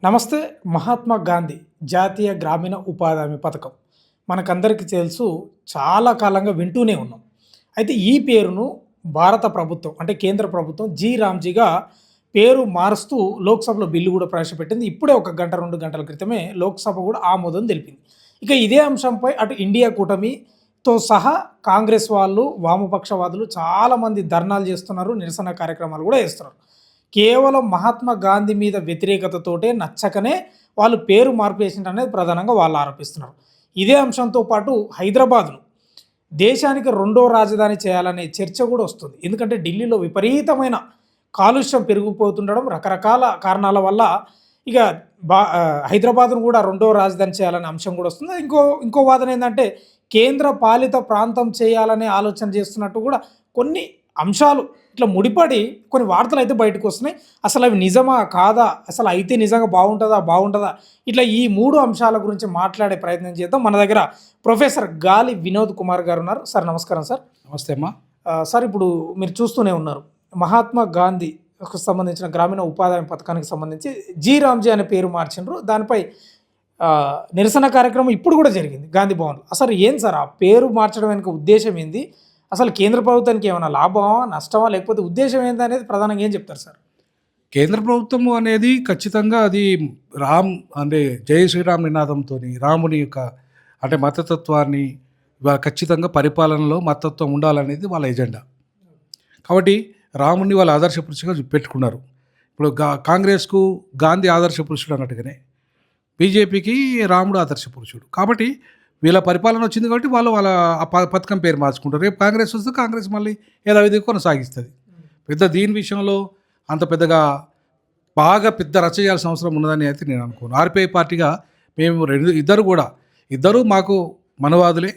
నమస్తే. మహాత్మా గాంధీ జాతీయ గ్రామీణ ఉపాధి హామీ పథకం మనకందరికీ తెలుసు. చాలా కాలంగా వింటూనే ఉన్నాం. అయితే ఈ పేరును భారత ప్రభుత్వం అంటే కేంద్ర ప్రభుత్వం రామ్జీగా పేరు మారుస్తూ లోక్సభలో బిల్లు కూడా ప్రవేశపెట్టింది. ఇప్పుడే ఒక గంట 2 గంటల క్రితమే లోక్సభ కూడా ఆమోదం తెలిపింది. ఇక ఇదే అంశంపై అటు ఇండియా కూటమితో సహా కాంగ్రెస్ వాళ్ళు, వామపక్షవాదులు చాలామంది ధర్నాలు చేస్తున్నారు, నిరసన కార్యక్రమాలు కూడా చేస్తున్నారు. కేవలం మహాత్మా గాంధీ మీద వ్యతిరేకతతోటే నచ్చకనే వాళ్ళు పేరు మార్పు చేసిండ్రు అనేది ప్రధానంగా వాళ్ళు ఆరోపిస్తున్నారు. ఇదే అంశంతో పాటు హైదరాబాద్ను దేశానికి రెండో రాజధాని చేయాలనే చర్చ కూడా వస్తుంది. ఎందుకంటే ఢిల్లీలో విపరీతమైన కాలుష్యం పెరిగిపోతుండడం, రకరకాల కారణాల వల్ల ఇక హైదరాబాద్ను కూడా రెండో రాజధాని చేయాలనే అంశం కూడా వస్తుంది. ఇంకో వాదన ఏంటంటే కేంద్ర పాలిత ప్రాంతం చేయాలనే ఆలోచన చేస్తున్నట్టు కూడా కొన్ని అంశాలు ఇట్లా ముడిపడి కొన్ని వార్తలు అయితే బయటకు వస్తున్నాయి. అసలు అవి నిజమా కాదా, అసలు అయితే నిజంగా బాగుంటుందా ఇట్లా ఈ 3 అంశాల గురించి మాట్లాడే ప్రయత్నం చేద్దాం. మన దగ్గర ప్రొఫెసర్ గాలి వినోద్ కుమార్ గారు ఉన్నారు. సార్ నమస్కారం. సార్ నమస్తే అమ్మా. సార్ ఇప్పుడు మీరు చూస్తూనే ఉన్నారు, మహాత్మా గాంధీ సంబంధించిన గ్రామీణ ఉపాధి హామీ పథకానికి సంబంధించి రామ్జీ అనే పేరు మార్చిండ్రు. దానిపై నిరసన కార్యక్రమం ఇప్పుడు కూడా జరిగింది గాంధీ భవన్లో. అసలు ఏం సార్ ఆ పేరు మార్చడం వెనుక ఉద్దేశం ఏంది? అసలు కేంద్ర ప్రభుత్వానికి ఏమైనా లాభమా, నష్టమా, లేకపోతే ఉద్దేశం ఏంది అనేది ప్రధానంగా ఏం చెప్తారు సార్? కేంద్ర ప్రభుత్వం అనేది ఖచ్చితంగా అది అంటే జై శ్రీరామ్ నినాదంతో రాముని యొక్క అంటే మతతత్వాన్ని ఖచ్చితంగా పరిపాలనలో మతతత్వం ఉండాలనేది వాళ్ళ ఎజెండా. కాబట్టి రాముని వాళ్ళ ఆదర్శ పురుషుగా పెట్టుకున్నారు. ఇప్పుడు కాంగ్రెస్కు గాంధీ ఆదర్శ పురుషుడు అన్నట్టుగానే బీజేపీకి రాముడు ఆదర్శ పురుషుడు. కాబట్టి వీళ్ళ పరిపాలన వచ్చింది కాబట్టి వాళ్ళు వాళ్ళ పథకం పేరు మార్చుకుంటారు. రేపు కాంగ్రెస్ వస్తే కాంగ్రెస్ మళ్ళీ యథావిధిగా కొనసాగిస్తుంది. దీని విషయంలో అంత పెద్దగా బాగా పెద్ద రచ చేయాల్సిన అవసరం ఉన్నదని అయితే నేను అనుకోను. ఆర్పీఐ పార్టీగా మేము ఇద్దరు మాకు మనవాదులే,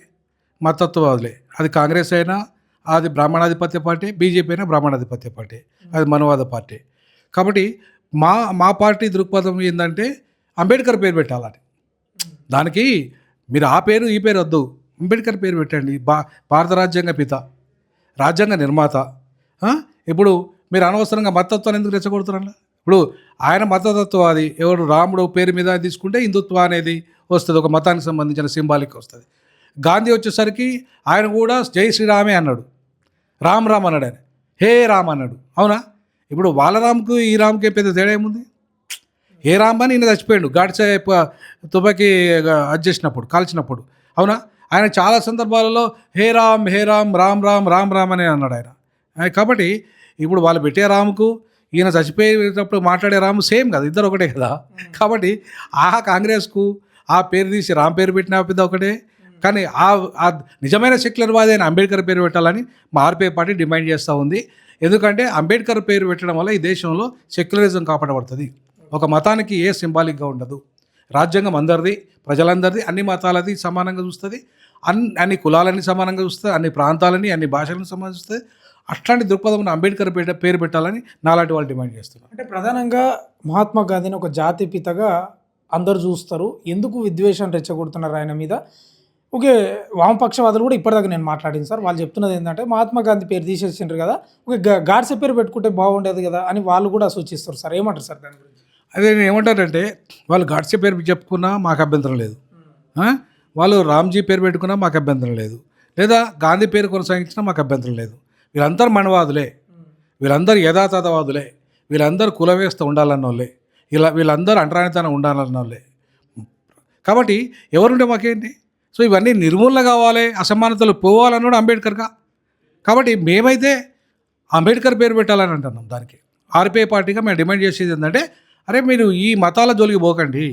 మతత్వవాదులే. అది కాంగ్రెస్ అయినా అది బ్రాహ్మణాధిపత్య పార్టీ, బీజేపీ అయినా బ్రాహ్మణాధిపత్య పార్టీ, అది మనవాద పార్టీ. కాబట్టి మా పార్టీ దృక్పథం ఏంటంటే అంబేద్కర్ పేరు పెట్టాలని. దానికి మీరు ఆ పేరు ఈ పేరు వద్దు, అంబేద్కర్ పేరు పెట్టండి. భారత రాజ్యాంగ పిత, రాజ్యాంగ నిర్మాత. ఇప్పుడు మీరు అనవసరంగా మతతత్వాన్ని ఎందుకు రెచ్చగొడుతున్నారు? ఇప్పుడు ఆయన మతతత్వవాది, ఎవరు రాముడు పేరు మీద తీసుకుంటే హిందుత్వ అనేది వస్తుంది, ఒక మతానికి సంబంధించిన సింబాలిక్ వస్తుంది. గాంధీ వచ్చేసరికి ఆయన కూడా జై శ్రీరామే అన్నాడు, రామ్ అన్నాడు, ఆయన హే రామ్ అన్నాడు. అవునా? ఇప్పుడు వాళ్ళ రామ్కు ఈ రామ్కి పెద్ద తేడా ఏముంది? ఏ రామ్ అని ఈయన చచ్చిపోయాడు గాడ్సే తుపాకీ చేసినప్పుడు, కాల్చినప్పుడు. అవునా? ఆయన చాలా సందర్భాలలో హే రామ్ రామ్ అని అన్నాడు ఆయన. కాబట్టి ఇప్పుడు వాళ్ళు పెట్టే రాముకు ఈయన చచ్చిపోయేటప్పుడు మాట్లాడే రాము సేమ్ కదా, ఇద్దరు ఒకటే కదా. కాబట్టి కాంగ్రెస్కు ఆ పేరు తీసి రామ్ పేరు పెట్టిన పెద్ద ఒకటే. కానీ ఆ నిజమైన సెక్యులర్వాది అయిన అంబేద్కర్ పేరు పెట్టాలని మా ఆర్పీఐ పార్టీ డిమాండ్ చేస్తూ ఉంది. ఎందుకంటే అంబేద్కర్ పేరు పెట్టడం వల్ల ఈ దేశంలో సెక్యులరిజం కాపాడబడుతుంది. ఒక మతానికి ఏ సింబాలిక్గా ఉండదు. రాజ్యాంగం అందరిది, ప్రజలందరిది, అన్ని మతాలది సమానంగా చూస్తుంది, అన్ని కులాలని సమానంగా చూస్తుంది, అన్ని ప్రాంతాలని, అన్ని భాషలను సమానంగా చూస్తుంది. అట్లాంటి దృక్పథం అంబేద్కర్ పేరు పెట్టాలని నాలాంటి వాళ్ళు డిమాండ్ చేస్తున్నారు. అంటే ప్రధానంగా మహాత్మా గాంధీని ఒక జాతిపితగా అందరు చూస్తారు. ఎందుకు విద్వేషం రెచ్చగొడుతున్నారు ఆయన మీద? ఓకే, వామపక్షవాదులు కూడా ఇప్పటిదాకా నేను మాట్లాడింది సార్. వాళ్ళు చెప్తున్నది ఏంటంటే మహాత్మా గాంధీ పేరు తీసేసిండ్రు కదా, ఓకే గాడ్సే పేరు పెట్టుకుంటే బాగుండేది కదా అని వాళ్ళు కూడా సూచిస్తారు సార్. ఏమంటారు సార్ దాని గురించి? అదే నేను ఏమంటారంటే, వాళ్ళు గాడ్సే పేరు చెప్పుకున్నా మాకు అభ్యంతరం లేదు, వాళ్ళు రామ్జీ పేరు పెట్టుకున్నా మాకు అభ్యంతరం లేదు, లేదా గాంధీ పేరు కొనసాగించినా మాకు అభ్యంతరం లేదు. వీళ్ళందరూ మనవాదులే, వీళ్ళందరూ యథాతథవాదులే, వీళ్ళందరూ కులవేస్త ఉండాలన్న వాళ్ళే, వీళ్ళందరూ అంటరానితనం ఉండాలన్న వాళ్ళే. కాబట్టి ఎవరుంటే మాకేంటి? సో ఇవన్నీ నిర్మూలన కావాలి, అసమానతలు పోవాలన్నాడు అంబేద్కర్గా. కాబట్టి మేమైతే అంబేద్కర్ పేరు పెట్టాలని అంటున్నాం. దానికి ఆర్పీఐ పార్టీగా మేము డిమాండ్ చేసేది ఏంటంటే, అరే మీరు ఈ మతాల జోలికి పోకండి.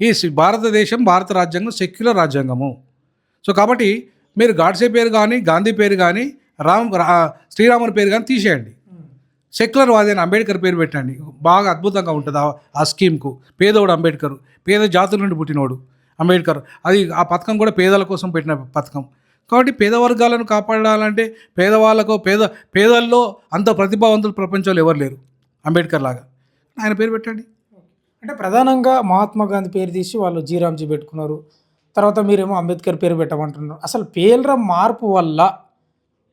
ఈ భారతదేశం, భారత రాజ్యాంగం సెక్యులర్ రాజ్యాంగము. సో కాబట్టి మీరు గాడ్సే పేరు కానీ, గాంధీ పేరు కానీ, శ్రీరాముని పేరు కానీ తీసేయండి. సెక్యులర్ వాది అని అంబేద్కర్ పేరు పెట్టండి. బాగా అద్భుతంగా ఉంటుంది ఆ స్కీమ్కు. పేదోడు అంబేద్కర్, పేద జాతుల నుండి పుట్టినోడు అంబేద్కర్. అది ఆ పథకం కూడా పేదల కోసం పెట్టిన పథకం. కాబట్టి పేద వర్గాలను కాపాడాలంటే పేదల్లో అంత ప్రతిభావంతులు ప్రపంచంలో ఎవరు లేరు అంబేద్కర్ లాగా. ఆయన పేరు పెట్టండి. అంటే ప్రధానంగా మహాత్మా గాంధీ పేరు తీసి వాళ్ళు రామ్జీ పెట్టుకున్నారు. తర్వాత మీరేమో అంబేద్కర్ పేరు పెట్టమంటున్నారు. అసలు పేర్ల మార్పు వల్ల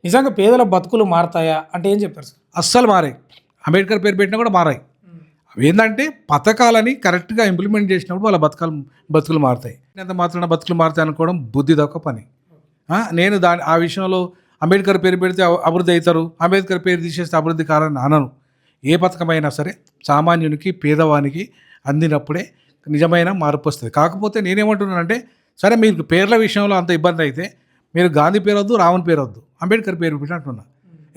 నిజంగా పేదల బతుకులు మారతాయా అంటే ఏం చెప్తారు సార్? అస్సలు మారాయి. అంబేద్కర్ పేరు పెట్టినా కూడా మారాయి. అవి ఏంటంటే పథకాలని కరెక్ట్గా ఇంప్లిమెంట్ చేసినప్పుడు వాళ్ళ బతుకులు మారుతాయి. ఎంత మాత్రాన బతుకులు మారుతాయి అనుకోవడం బుద్ధి తక్కువ పని. నేను ఆ విషయంలో అంబేద్కర్ పేరు పెడితే అభివృద్ధి అవుతారు, అంబేద్కర్ పేరు తీసేస్తే అభివృద్ధి కారని అనను. ఏ పథకమైనా సరే సామాన్యునికి పేదవానికి అందినప్పుడే నిజమైన మార్పు వస్తుంది. కాకపోతే నేనేమంటున్నానంటే, సరే మీకు పేర్ల విషయంలో అంత ఇబ్బంది అయితే మీరు గాంధీ పేరు వద్దు, రామన్ పేరు వద్దు, అంబేద్కర్ పేరు పెట్టినట్టున్నా.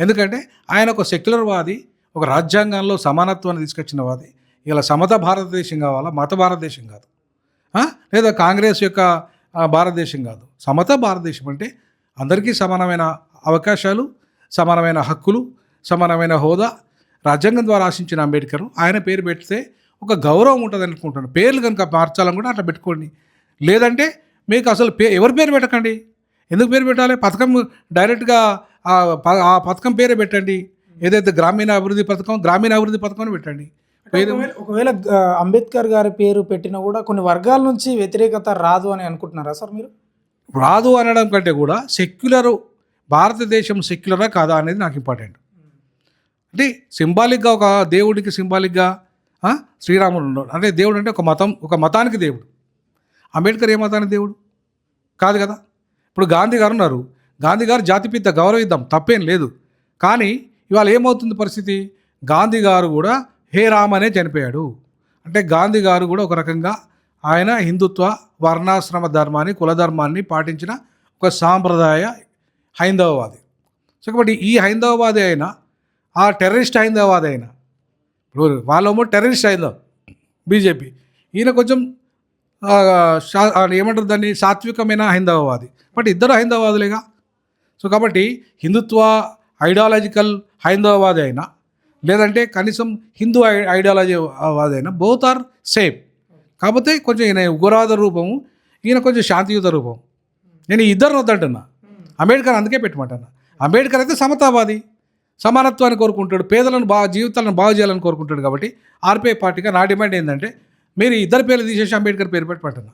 ఎందుకంటే ఆయన ఒక సెక్యులర్ వాది, ఒక రాజ్యాంగంలో సమానత్వాన్ని తీసుకొచ్చిన వాది. ఇలా సమత భారతదేశం కావాలా, మత భారతదేశం కాదు, లేదా కాంగ్రెస్ యొక్క భారతదేశం కాదు. సమత భారతదేశం అంటే అందరికీ సమానమైన అవకాశాలు, సమానమైన హక్కులు, సమానమైన హోదా రాజ్యాంగం ద్వారా ఆశించిన అంబేద్కర్ ఆయన పేరు పెడితే ఒక గౌరవం ఉంటుంది అనుకుంటున్నాను. పేర్లు కనుక మార్చాలని కూడా అట్లా పెట్టుకోండి. లేదంటే మీకు అసలు ఎవరి పేరు పెట్టకండి. ఎందుకు పేరు పెట్టాలి? పథకం డైరెక్ట్గా ఆ పథకం పేరే పెట్టండి. ఏదైతే గ్రామీణ అభివృద్ధి పథకం పెట్టండి. ఒకవేళ అంబేద్కర్ గారి పేరు పెట్టినా కూడా కొన్ని వర్గాల నుంచి వ్యతిరేకత రాదు అని అనుకుంటున్నారా సార్ మీరు? రాదు అనడం కంటే కూడా భారతదేశం సెక్యులరా కాదా అనేది నాకు ఇంపార్టెంట్. అంటే సింబాలిక్గా ఒక దేవుడికి సింబాలిక్గా శ్రీరాముడు ఉన్నాడు. అంటే దేవుడు అంటే ఒక మతానికి దేవుడు. అంబేద్కర్ ఏ మతానికి దేవుడు కాదు కదా. ఇప్పుడు గాంధీ గారు ఉన్నారు, గాంధీ గారు జాతిపిత, గౌరవిద్దాం, తప్పేం లేదు. కానీ ఇవాళ ఏమవుతుంది పరిస్థితి? గాంధీ గారు కూడా హే రామ్ అనే చనిపోయాడు. అంటే గాంధీ గారు కూడా ఒక రకంగా ఆయన హిందుత్వ వర్ణాశ్రమ ధర్మాన్ని, కులధర్మాన్ని పాటించిన ఒక సాంప్రదాయ హైందవవాది. సో కాబట్టి ఈ హైందవవాది అయినా, ఆ టెర్రరిస్ట్ హైందవవాది అయినా, ఇప్పుడు వాళ్ళేమో టెర్రరిస్ట్ హైందవ్ బీజేపీ, ఈయన కొంచెం ఏమంటారు దాన్ని, సాత్వికమైన హైందవవాది. బట్ ఇద్దరు హైందవవాదులేగా. సో కాబట్టి హిందుత్వ ఐడియాలజికల్ హైందవవాది అయినా, లేదంటే కనీసం హిందూ ఐడియాలజీవాది అయినా, బోత్ ఆర్ సేమ్. కాకపోతే కొంచెం ఈయన ఉగ్రవాద రూపము, ఈయన కొంచెం శాంతియుత రూపం. నేను ఇద్దరు వద్దంటున్నా. అంబేద్కర్ అందుకే పెట్టమంటున్నా. అంబేద్కర్ అయితే సమతావాది, సమానత్వాన్ని కోరుకుంటాడు, పేదలను జీవితాలను బాగు చేయాలని కోరుకుంటాడు. కాబట్టి ఆర్పీఐ పార్టీగా నా డిమాండ్ ఏంటంటే, మీరు ఇద్దరు పేర్లు తీసేసి అంబేద్కర్ పేరు పెట్టమంటున్నా.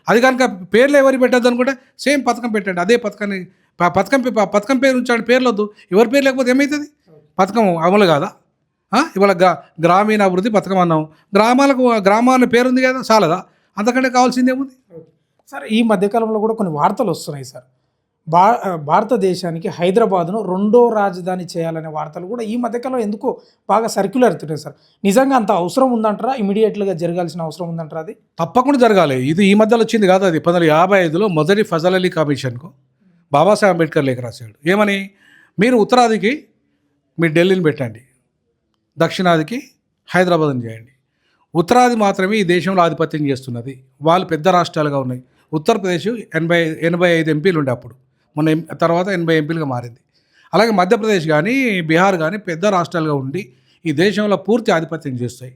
అది కనుక పేర్లు ఎవరు పెట్టద్దు అనుకుంటే సేమ్ పథకం పెట్టండి. అదే పథకం పేరు ఉంచండి, పేర్లు వద్దు. ఎవరి పేరు లేకపోతే ఏమవుతుంది? పథకం అమలు కాదా? ఇవాళ గ్రామీణ అభివృద్ధి పథకం అన్నాం, గ్రామాల పేరుంది కదా, చాలదా? అంతకంటే కావాల్సింది ఏముంది సార్? ఈ మధ్యకాలంలో కూడా కొన్ని వార్తలు వస్తున్నాయి సార్. భారతదేశానికి హైదరాబాద్ను రెండో రాజధాని చేయాలనే వార్తలు కూడా ఈ మధ్యకాలంలో ఎందుకో బాగా సర్క్యులర్ అవుతున్నాయి సార్. నిజంగా అంత అవసరం ఉందంటారా? ఇమీడియట్గా జరగాల్సిన అవసరం ఉందంటారా? అది తప్పకుండా జరగాలి. ఇది ఈ మధ్యలో వచ్చింది కాదు. అది 1955లో మొదటి ఫజల్ అలీ కమిషన్కు బాబాసాహెబ్ అంబేద్కర్ లేఖ రాశాడు. ఏమని? మీరు ఉత్తరాదికి మీరు ఢిల్లీని పెట్టండి, దక్షిణాదికి హైదరాబాద్ని చేయండి. ఉత్తరాది మాత్రమే ఈ దేశంలో ఆధిపత్యం చేస్తున్నది. వాళ్ళు పెద్ద రాష్ట్రాలుగా ఉన్నాయి. ఉత్తరప్రదేశ్ 85 ఎంపీలు ఉండే అప్పుడు, మొన్న తర్వాత 80 ఎంపీలుగా మారింది. అలాగే మధ్యప్రదేశ్ కానీ బీహార్ కానీ పెద్ద రాష్ట్రాలుగా ఉండి ఈ దేశంలో పూర్తి ఆధిపత్యం చేస్తాయి.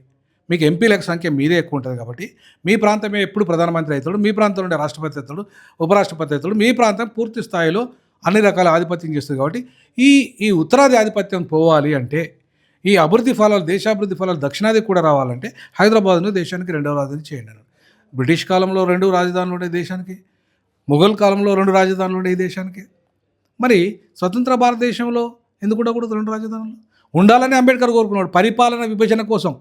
మీకు ఎంపీల సంఖ్య మీదే ఎక్కువ ఉంటుంది. కాబట్టి మీ ప్రాంతమే ఎప్పుడు ప్రధానమంత్రి అవుతాడు, మీ ప్రాంతంలో ఉండే రాష్ట్రపతి అవుతాడు, ఉపరాష్ట్రపతి అవుతాడు. మీ ప్రాంతం పూర్తి స్థాయిలో అన్ని రకాల ఆధిపత్యం చేస్తుంది. కాబట్టి ఈ ఉత్తరాది ఆధిపత్యం పోవాలి అంటే, ఈ అభివృద్ధి ఫలాలు, దేశాభివృద్ధి ఫలాలు దక్షిణాది కూడా రావాలంటే హైదరాబాద్ను దేశానికి రెండవ రాజధాని చేయండి. బ్రిటిష్ కాలంలో 2 రాజధానులు ఉండే దేశానికి, ముఘల్ కాలంలో 2 రాజధానులు ఉండే ఈ దేశానికి, మరి స్వతంత్ర భారతదేశంలో ఎందుకు ఉండకూడదు 2 రాజధానులు? ఉండాలని అంబేద్కర్ కోరుకున్నాడు. పరిపాలన విభజన కోసం,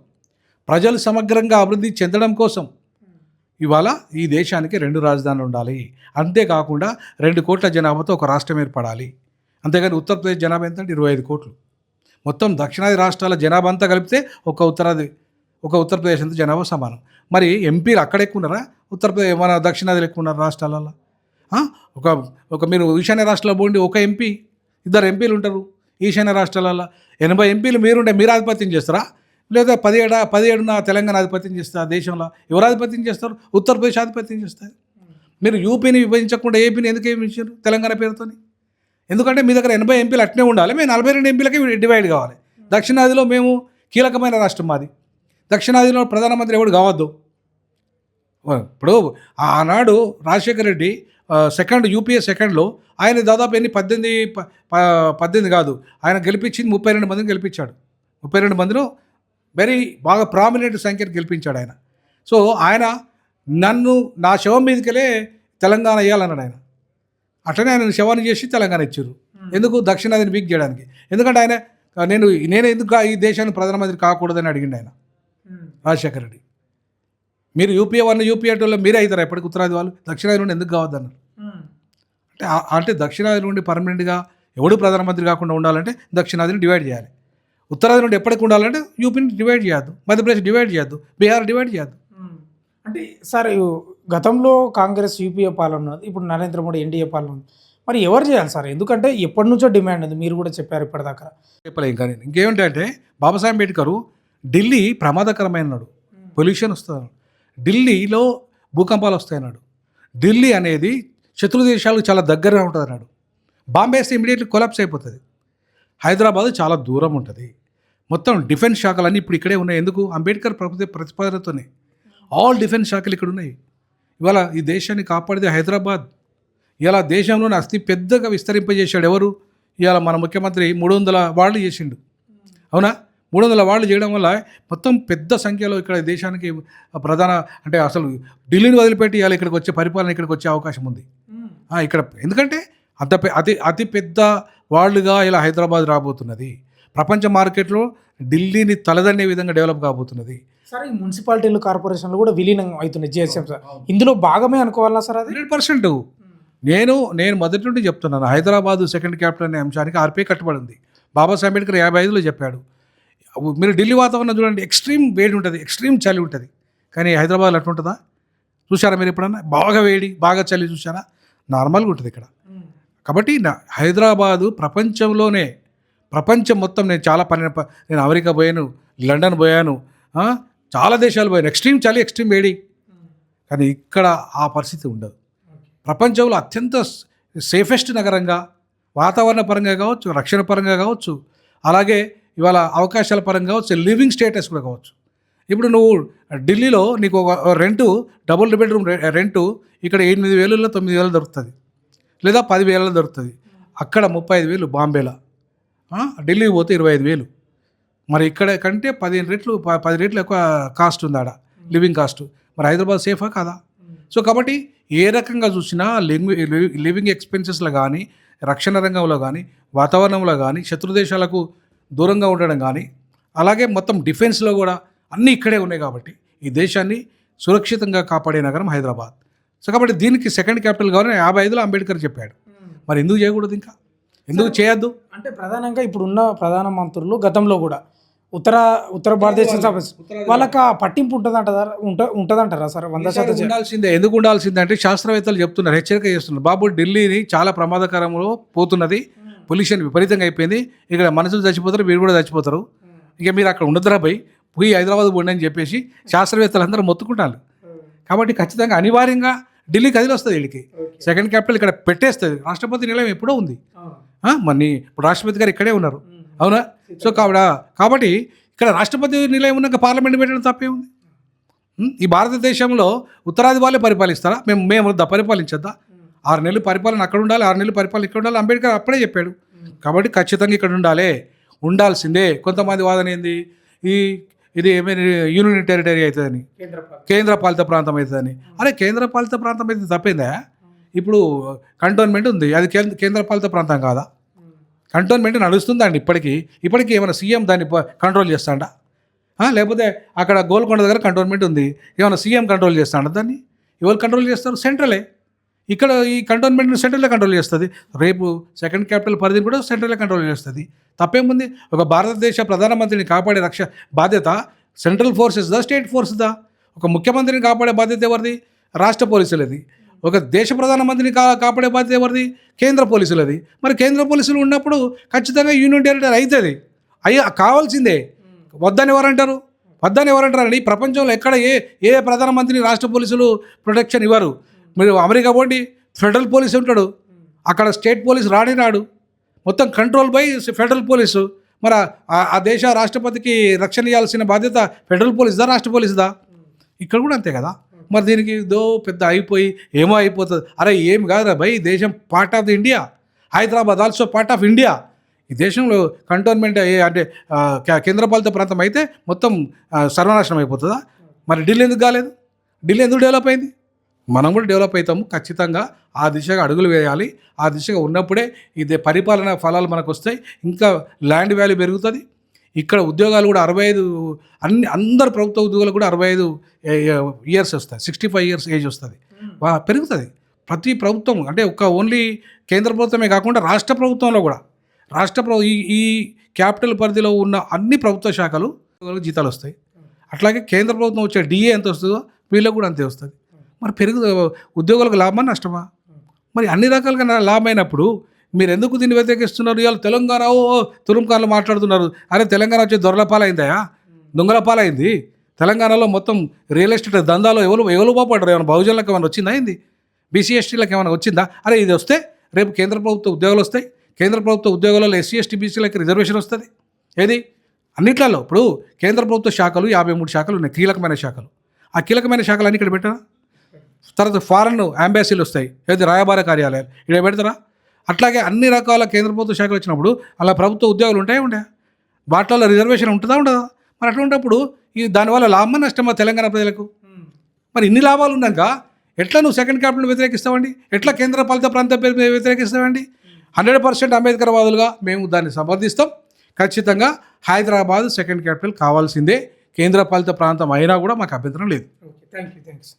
ప్రజలు సమగ్రంగా అభివృద్ధి చెందడం కోసం ఇవాళ ఈ దేశానికి 2 రాజధానులు ఉండాలి. అంతేకాకుండా 2 కోట్ల జనాభాతో ఒక రాష్ట్రం ఏర్పడాలి. అంతేగాని ఉత్తరప్రదేశ్ జనాభా ఎంత అంటే 25 కోట్లు. మొత్తం దక్షిణాది రాష్ట్రాల జనాభా అంతా కలిపితే ఒక ఉత్తరప్రదేశ్ అంతా జనాభా సమానం. మరి ఎంపీలు అక్కడ ఎక్కువ ఉన్నారా? మన దక్షిణాదిలో ఎక్కువ ఉన్నారు రాష్ట్రాలలో. మీరు ఈశాన్య రాష్ట్రాల్లో పోండి, ఒక ఎంపీ, 2 ఎంపీలు ఉంటారు. ఈశాన్య రాష్ట్రాలలో 80 ఎంపీలు మీరు ఆధిపత్యం చేస్తారా? లేదా 17 తెలంగాణ ఆధిపత్యం చేస్తారు. దేశంలో ఎవరు ఆధిపత్యం చేస్తారు? ఉత్తరప్రదేశ్ ఆధిపత్యం చేస్తారు. మీరు యూపీని విభజించకుండా ఏపీని ఎందుకు విభజించారు తెలంగాణ పేరుతోని? ఎందుకంటే మీ దగ్గర 80 ఎంపీలు అట్నే ఉండాలి, మేము 42 ఎంపీలకి డివైడ్ కావాలి. దక్షిణాదిలో మేము కీలకమైన రాష్ట్రం మాది. దక్షిణాదిలో ప్రధానమంత్రి ఎవడు కావద్దు. ఇప్పుడు ఆనాడు రాజశేఖర రెడ్డి యూపీఏ సెకండ్లో ఆయన దాదాపు 18 కాదు, ఆయన గెలిపించింది 32 మందిని గెలిపించాడు. 32 మందిలో వెరీ బాగా ప్రామినెంట్ సంఖ్యను గెలిపించాడు ఆయన. సో ఆయన నా శవం మీదకెళ్ళే తెలంగాణ ఇవ్వాలన్నాడు ఆయన. అట్లనే ఆయన శవాన్ని చేసి తెలంగాణ ఇచ్చారు. ఎందుకు? దక్షిణాదిని వీక్ చేయడానికి. ఎందుకంటే ఆయన నేను ఎందుకు ఈ దేశానికి ప్రధానమంత్రి కాకూడదని అడిగిండు ఆయన. రాజశేఖర రెడ్డి. మీరు యూపీఏ 1 యూపీఏ 2లో మీరే అవుతారు ఎప్పటికి ఉత్తరాది వాళ్ళు, దక్షిణాది నుండి ఎందుకు కావద్దన్నారు. అంటే దక్షిణాది నుండి పర్మనెంట్గా ఎవడు ప్రధానమంత్రి కాకుండా ఉండాలంటే దక్షిణాదిని డివైడ్ చేయాలి. ఉత్తరాది నుండి ఎప్పటికి ఉండాలంటే యూపీని డివైడ్ చేయొద్దు, మధ్యప్రదేశ్ డివైడ్ చేయొద్దు, బీహార్ డివైడ్ చేయొద్దు. అంటే సార్ గతంలో కాంగ్రెస్ యూపీఏ పాలన ఉన్నది, ఇప్పుడు నరేంద్ర మోడీ ఎన్డీఏ పాలన ఉంది. మరి ఎవరు చేయాలి సార్? ఎందుకంటే ఎప్పటి నుంచో డిమాండ్ ఉంది, మీరు కూడా చెప్పారు ఇప్పటిదాకా. చెప్పలేం. కానీ ఇంకేమిటంటే బాబాసాహెబ్ అంబేద్కర్ ఢిల్లీ ప్రమాదకరమైనడు, పొల్యూషన్ వస్తుంది, ఢిల్లీలో భూకంపాలు వస్తాయన్నాడు, ఢిల్లీ అనేది శత్రు దేశాలకు చాలా దగ్గరగా ఉంటుంది అన్నాడు, బాంబే వేస్తే ఇమీడియట్లీ కొలాప్స్ అయిపోతుంది, హైదరాబాద్ చాలా దూరం ఉంటుంది, మొత్తం డిఫెన్స్ శాఖలన్నీ ఇప్పుడు ఇక్కడే ఉన్నాయి. ఎందుకు? అంబేద్కర్ ప్రతిపాదనతోనే ఆల్ డిఫెన్స్ శాఖలు ఇక్కడ ఉన్నాయి. ఇవాళ ఈ దేశాన్ని కాపాడేది హైదరాబాద్. ఇలా దేశంలోనే అతి పెద్దగా విస్తరింపజేశాడు ఎవరు? ఇవాళ మన ముఖ్యమంత్రి 300 వార్డులు చేసిండు, అవునా? 300 వార్డులు చేయడం వల్ల మొత్తం పెద్ద సంఖ్యలో ఇక్కడ దేశానికి ప్రధాన అంటే అసలు ఢిల్లీని వదిలిపెట్టి ఇవాళ ఇక్కడికి వచ్చే పరిపాలన ఇక్కడికి వచ్చే అవకాశం ఉంది ఇక్కడ. ఎందుకంటే అతి పెద్ద వార్డుగా ఇలా హైదరాబాద్ రాబోతున్నది. ప్రపంచ మార్కెట్లో ఢిల్లీని తలదన్నే విధంగా డెవలప్ కాబోతున్నది. సార్ ఈ మున్సిపాలిటీలు కార్పొరేషన్లు కూడా విలీనం అవుతున్నాయి జిహెచ్ఎం సార్, ఇందులో భాగమే అనుకోవాలా సార్? అది 100%. నేను మొదటి నుండి చెప్తున్నాను, హైదరాబాదు సెకండ్ క్యాపిటల్ అనే అంశానికి ఆర్పీఐ కట్టుబడి ఉంది. బాబాసాహెబ్ అంబేద్కర్ 55లో చెప్పాడు. మీరు ఢిల్లీ వాతావరణం చూడండి, ఎక్స్ట్రీమ్ వేడి ఉంటుంది, ఎక్స్ట్రీమ్ చలి ఉంటుంది. కానీ హైదరాబాద్లో అట్లా ఉంటుందా? చూసారా మీరు ఎప్పుడన్నా? బాగా వేడి బాగా చలి చూసారా? నార్మల్గా ఉంటుంది ఇక్కడ. కాబట్టి హైదరాబాదు ప్రపంచం మొత్తం నేను అమెరికా పోయాను, లండన్ పోయాను, చాలా దేశాలు పోయాను, ఎక్స్ట్రీమ్ చలి ఎక్స్ట్రీమ్ వేడి. కానీ ఇక్కడ ఆ పరిస్థితి ఉండదు. ప్రపంచంలో అత్యంత సేఫెస్ట్ నగరంగా, వాతావరణ పరంగా కావచ్చు, రక్షణ పరంగా కావచ్చు, అలాగే ఇవాళ అవకాశాల పరంగా కావచ్చు, లివింగ్ స్టేటస్ కూడా కావచ్చు. ఇప్పుడు నువ్వు ఢిల్లీలో నీకు రెంటు డబుల్ బెడ్రూమ్ రెంటు ఇక్కడ 8,000 9,000 దొరుకుతుంది, లేదా 10,000 దొరుకుతుంది. అక్కడ 35,000 బాంబేలో, ఢిల్లీకి పోతే 25,000. మరి ఇక్కడ కంటే 10 రెట్లు ఎక్కువ కాస్ట్ ఉంది ఆడ, లివింగ్ కాస్ట్. మరి హైదరాబాద్ సేఫా కాదా? సో కాబట్టి ఏ రకంగా చూసినా లివింగ్ ఎక్స్పెన్సెస్లో కానీ, రక్షణ రంగంలో కానీ, వాతావరణంలో కానీ, శత్రుదేశాలకు దూరంగా ఉండడం కానీ, అలాగే మొత్తం డిఫెన్స్లో కూడా అన్నీ ఇక్కడే ఉన్నాయి. కాబట్టి ఈ దేశాన్ని సురక్షితంగా కాపాడే నగరం హైదరాబాద్. సో కాబట్టి దీనికి సెకండ్ క్యాపిటల్ కావాలని 55లో అంబేద్కర్ చెప్పాడు. మరి ఎందుకు చేయకూడదు? ఇంకా ఎందుకు చేయొద్దు? అంటే ప్రధానంగా ఇప్పుడున్న ప్రధానమంత్రులు గతంలో కూడా ఉత్తర భారతదేశం వాళ్ళకి పట్టింపు ఉంటుందంటారా సార్? 100% ఉండాల్సిందే. ఎందుకు ఉండాల్సిందే అంటే శాస్త్రవేత్తలు చెప్తున్నారు, హెచ్చరిక చేస్తున్నారు, బాబు ఢిల్లీని చాలా ప్రమాదకరంలో పోతున్నది, పొల్యూషన్ విపరీతంగా అయిపోయింది, ఇక్కడ మనుషులు చచ్చిపోతారు, వీరు కూడా చచ్చిపోతారు, ఇక మీరు అక్కడ ఉండదురా పోయి హైదరాబాద్ పోండి అని చెప్పేసి శాస్త్రవేత్తలు అందరూ మొత్తుకుంటారు. కాబట్టి ఖచ్చితంగా అనివార్యంగా ఢిల్లీ కదిలి వస్తుంది. వీళ్ళకి సెకండ్ క్యాపిటల్ ఇక్కడ పెట్టేస్తుంది. రాష్ట్రపతి నిలయం ఎప్పుడో ఉంది, మరి ఇప్పుడు రాష్ట్రపతి గారు ఇక్కడే ఉన్నారు, అవునా? సో కాబట్టి ఇక్కడ రాష్ట్రపతి నిలయం ఉన్నాక పార్లమెంట్ పెట్టడం తప్పే ఉంది. ఈ భారతదేశంలో ఉత్తరాది వాళ్ళే పరిపాలిస్తారా? మేము పరిపాలించద్దా? 6 నెలలు పరిపాలన అక్కడ ఉండాలి, 6 నెలలు పరిపాలన ఇక్కడ ఉండాలి, అంబేద్కర్ అప్పుడే చెప్పాడు. కాబట్టి ఖచ్చితంగా ఇక్కడ ఉండాల్సిందే. కొంతమంది వాదన ఏంది, ఇది ఏమైనా యూనియన్ టెరిటరీ అవుతుందని, కేంద్రపాలిత ప్రాంతం అవుతుందని. అరే కేంద్రపాలిత ప్రాంతం అయితే తప్పేందా? ఇప్పుడు కంటోన్మెంట్ ఉంది, అది కేంద్రపాలిత ప్రాంతం కాదా? కంటోన్మెంట్ నడుస్తుందండి ఇప్పటికీ ఏమైనా సీఎం దాన్ని కంట్రోల్ చేస్తాడా? లేకపోతే అక్కడ గోల్కొండ దగ్గర కంటోన్మెంట్ ఉంది, ఏమైనా సీఎం కంట్రోల్ చేస్తాడా? దాన్ని ఎవరు కంట్రోల్ చేస్తారు? సెంట్రలే. ఇక్కడ ఈ కంటోన్మెంట్ని సెంట్రలే కంట్రోల్ చేస్తుంది. రేపు సెకండ్ క్యాపిటల్ పరిధిని కూడా సెంట్రలే కంట్రోల్ చేస్తుంది. తప్పేముంది? ఒక భారతదేశ ప్రధానమంత్రిని కాపాడే బాధ్యత సెంట్రల్ ఫోర్సెస్దా, స్టేట్ ఫోర్స్దా? ఒక ముఖ్యమంత్రిని కాపాడే బాధ్యత ఎవరిది? రాష్ట్ర పోలీసులది. ఒక దేశ ప్రధానమంత్రిని కాపాడే బాధ్యత ఎవరిది? కేంద్ర పోలీసులది. మరి కేంద్ర పోలీసులు ఉన్నప్పుడు ఖచ్చితంగా యూనియన్ టెరిటరీ అవుతుంది. కావాల్సిందే. వద్దని ఎవరంటారు అండి? ప్రపంచంలో ఎక్కడ ఏ ప్రధానమంత్రిని రాష్ట్ర పోలీసులు ప్రొటెక్షన్ ఇవ్వరు. మీరు అమెరికా పోండి, ఫెడరల్ పోలీసు ఉంటాడు, అక్కడ స్టేట్ పోలీసు రాడు, మొత్తం కంట్రోల్ బై ఫెడరల్ పోలీసు. మరి ఆ దేశ రాష్ట్రపతికి రక్షణ ఇవ్వాల్సిన బాధ్యత ఫెడరల్ పోలీసుదా, రాష్ట్ర పోలీసుదా? ఇక్కడ కూడా అంతే కదా. మరి దీనికి పెద్ద అయిపోయి ఏమో అయిపోతుంది. అరే ఏం కాదురా దేశం part of the India, Hyderabad also part of India. ఈ దేశంలో కంటోన్మెంట్ అంటే కేంద్రపాలిత ప్రాంతం అయితే మొత్తం సర్వనాశనం అయిపోతుందా? మరి ఢిల్లీ ఎందుకు కాలేదు? ఢిల్లీ ఎందుకు డెవలప్ అయింది? మనం కూడా డెవలప్ అవుతాము. ఖచ్చితంగా ఆ దిశగా అడుగులు వేయాలి. ఆ దిశగా ఉన్నప్పుడే ఇది పరిపాలన ఫలాలు మనకు వస్తాయి. ఇంకా ల్యాండ్ వాల్యూ పెరుగుతుంది. ఇక్కడ ఉద్యోగాలు కూడా 65 అందరు ప్రభుత్వ ఉద్యోగులు కూడా 65 ఇయర్స్ వస్తాయి, 65 ఇయర్స్ ఏజ్ వస్తుంది, పెరుగుతుంది. ప్రతి ప్రభుత్వం అంటే ఓన్లీ కేంద్ర ప్రభుత్వమే కాకుండా రాష్ట్ర ప్రభుత్వంలో కూడా ఈ క్యాపిటల్ పరిధిలో ఉన్న అన్ని ప్రభుత్వ శాఖలు జీతాలు వస్తాయి. అట్లాగే కేంద్ర ప్రభుత్వం వచ్చే డిఏ ఎంత వస్తుందో వీళ్ళకి కూడా అంతే వస్తుంది. మరి ఉద్యోగులకు లాభమా నష్టమా? మరి అన్ని రకాలుగా లాభమైనప్పుడు మీరు ఎందుకు దీన్ని వ్యతిరేకిస్తున్నారు? ఇవాళ తెలంగాణ తురుంకాలు మాట్లాడుతున్నారు. అరే తెలంగాణ వచ్చే దొరల పాలైందా, దొంగల పాలైంది. తెలంగాణలో మొత్తం రియల్ ఎస్టేట్ దందాలో ఎవరు బాగుపడ్డారు? ఏమైనా బహుజనులకు ఏమైనా వచ్చిందా? అయింది బీసీ ఎస్టీలకు ఏమైనా వచ్చిందా? అరే ఇది వస్తే రేపు కేంద్ర ప్రభుత్వ ఉద్యోగాలు వస్తాయి, కేంద్ర ప్రభుత్వ ఉద్యోగాలలో ఎస్సీ ఎస్టీ బీసీలకి రిజర్వేషన్ వస్తుంది. ఏది అన్నిట్లలో ఇప్పుడు కేంద్ర ప్రభుత్వ శాఖలు 53 శాఖలు ఉన్నాయి, కీలకమైన శాఖలు. ఆ కీలకమైన శాఖలు అన్ని ఇక్కడ పెట్టారా? తర్వాత ఫారెన్ అంబాసీలు వస్తాయి, ఏది రాయబార కార్యాలయాలు ఇక్కడ పెడతారా? అట్లాగే అన్ని రకాల కేంద్ర ప్రభుత్వ శాఖలు వచ్చినప్పుడు అలా ప్రభుత్వ ఉద్యోగాలు ఉంటాయా? వాటిలో రిజర్వేషన్ ఉంటుందా ఉండదా? మరి అట్లా ఉన్నప్పుడు దానివల్ల లాభమా నష్టమా తెలంగాణ ప్రజలకు? మరి ఇన్ని లాభాలు ఉన్నాక ఎట్లా నువ్వు సెకండ్ క్యాపిటల్ వ్యతిరేకిస్తావండి? ఎట్లా కేంద్ర పాలిత ప్రాంత పేరు మీద వ్యతిరేకిస్తావండి? 100% అంబేద్కర్ వాదులుగా మేము దాన్ని సమర్థిస్తాం. ఖచ్చితంగా హైదరాబాద్ సెకండ్ క్యాపిటల్ కావాల్సిందే, కేంద్ర పాలిత ప్రాంతం అయినా కూడా మాకు అభ్యంతరం లేదు. Okay, thanks.